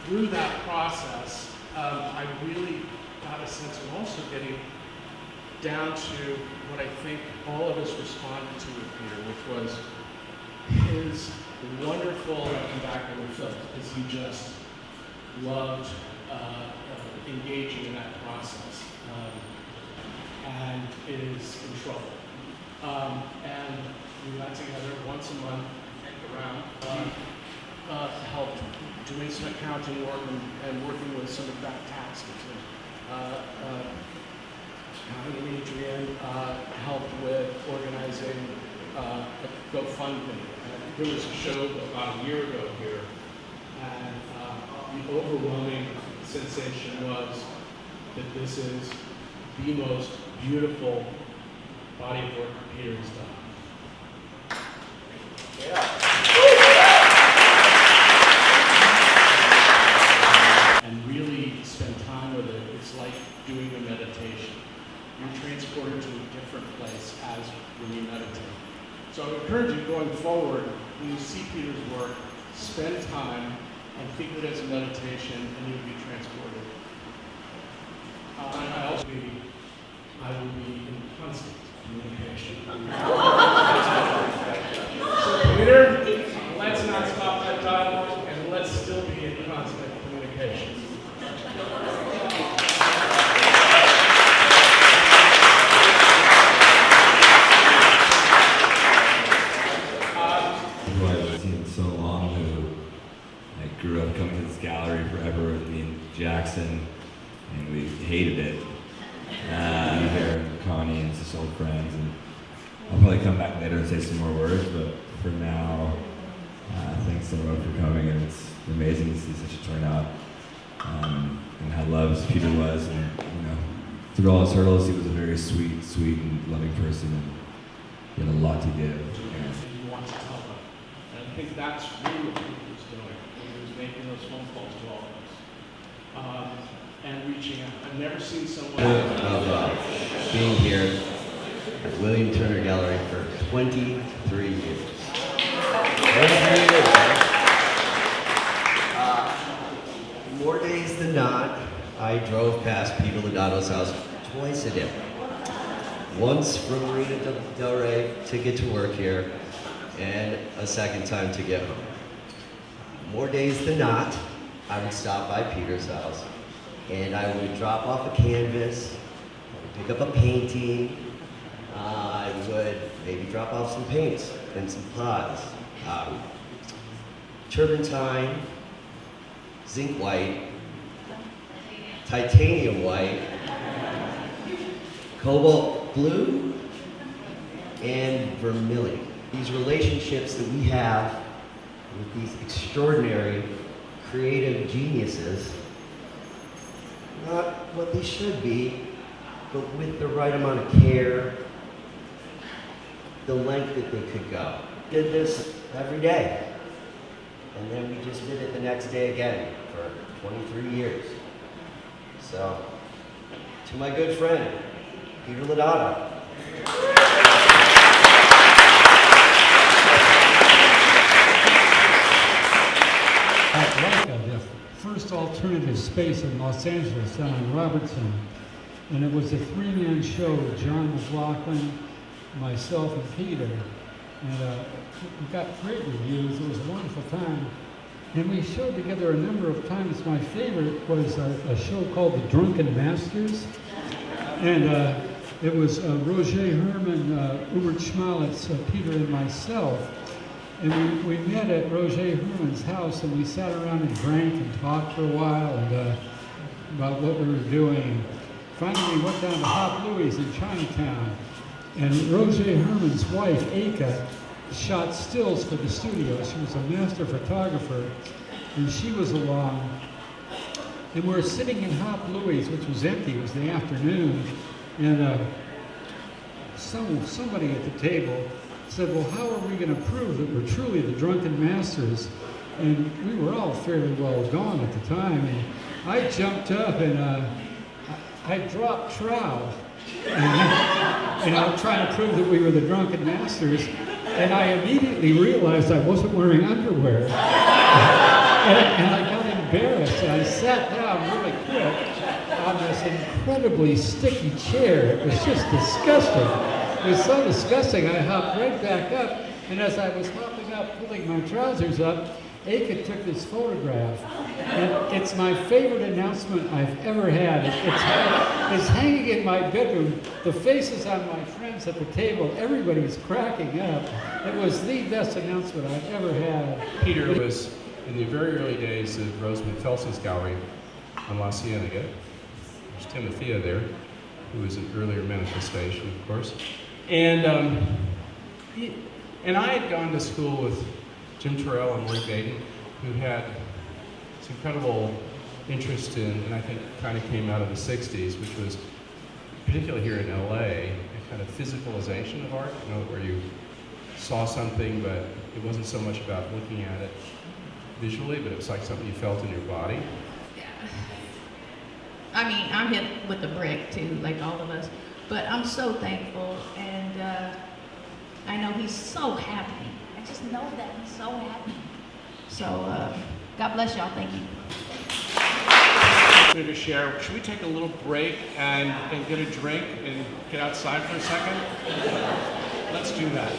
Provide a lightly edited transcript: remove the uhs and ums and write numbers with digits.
through that process, I really got a sense of also getting down to what I think all of us responded to with Peter, which was his wonderful back in the film, because he just loved engaging in that process, and is in trouble. And we got together once a month around, helped doing some accounting work and working with some of that taxes. And Adrian helped with organizing a GoFundMe. There was a show about a year ago here, and the overwhelming sensation was that this is the most beautiful body of work Peter has done. And really spend time with it. It's like doing a meditation. You're transported to a different place as when you meditate. So I encourage you going forward, when you see Peter's work, spend time and think of it as a meditation, and you'll be transported. I will be in constant communication. So Peter, let's not stop that dialogue, and let's still be in constant communication. Grew up coming to this gallery forever with me and Jackson, and we hated it. Here, Connie and just old friends, and I'll probably come back later and say some more words, but for now, thanks so much for coming, and it's amazing to see such a turnout, and how loved Peter was, and through all his hurdles, he was a very sweet and loving person, and he had a lot to give. You want to tell them, and I think that's really what Peter was doing. Making those phone calls to all of us, and reaching out. I've never seen someone of being here at William Turner Gallery for 23 years. More days than not, I drove past Peter Ladato's house twice a day. Once from Marina Del Rey to get to work here, and a second time to get home. More days than not, I would stop by Peter's house, and I would drop off a canvas, I would pick up a painting, I would maybe drop off some paints and some pots. Turpentine, zinc white, titanium white, cobalt blue, and vermilion. These relationships that we have with these extraordinary creative geniuses, not what they should be, but with the right amount of care, the length that they could go. Did this every day, and then we just did it the next day again for 23 years. So, to my good friend, Peter Ladato. The first alternative space in Los Angeles down in Robertson, and it was a three-man show with John McLaughlin, myself, and Peter, and we got great reviews. It was a wonderful time, and we showed together a number of times. My favorite was a show called The Drunken Masters, and it was Roger Herman, Hubert Schmalitz, Peter, and myself. And we met at Roger Herman's house, and we sat around and drank and talked for a while and about what we were doing. Finally, we went down to Hop Louie's in Chinatown, and Roger Herman's wife, Aka, shot stills for the studio. She was a master photographer, and she was along. And we were sitting in Hop Louie's, which was empty. It was the afternoon, and somebody at the table said, well, how are we going to prove that we're truly the Drunken Masters? And we were all fairly well gone at the time. And I jumped up and I dropped trowel. And I was trying to prove that we were the Drunken Masters. And I immediately realized I wasn't wearing underwear. and I got embarrassed, and I sat down really quick on this incredibly sticky chair. It was just disgusting. It was so disgusting, I hopped right back up, and as I was hopping up, pulling my trousers up, Aka took this photograph, and it's my favorite announcement I've ever had. It's hanging in my bedroom. The faces on my friends at the table, everybody's cracking up. It was the best announcement I've ever had. Peter was in the very early days of Rosamund Felson's gallery on La Cienega. There's Timothea there, who was an earlier manifestation, of course. And I had gone to school with Jim Terrell and Lloyd Baden, who had this incredible interest in, and I think kind of came out of the 60s, which was, particularly here in LA, a kind of physicalization of art, you know, where you saw something, but it wasn't so much about looking at it visually, but it was like something you felt in your body. Yeah. I mean, I'm hit with the brick too, like all of us, but I'm so thankful, and I know he's so happy. I just know that he's so happy. So, God bless y'all. Thank you. To share, should we take a little break and get a drink and get outside for a second? Let's do that.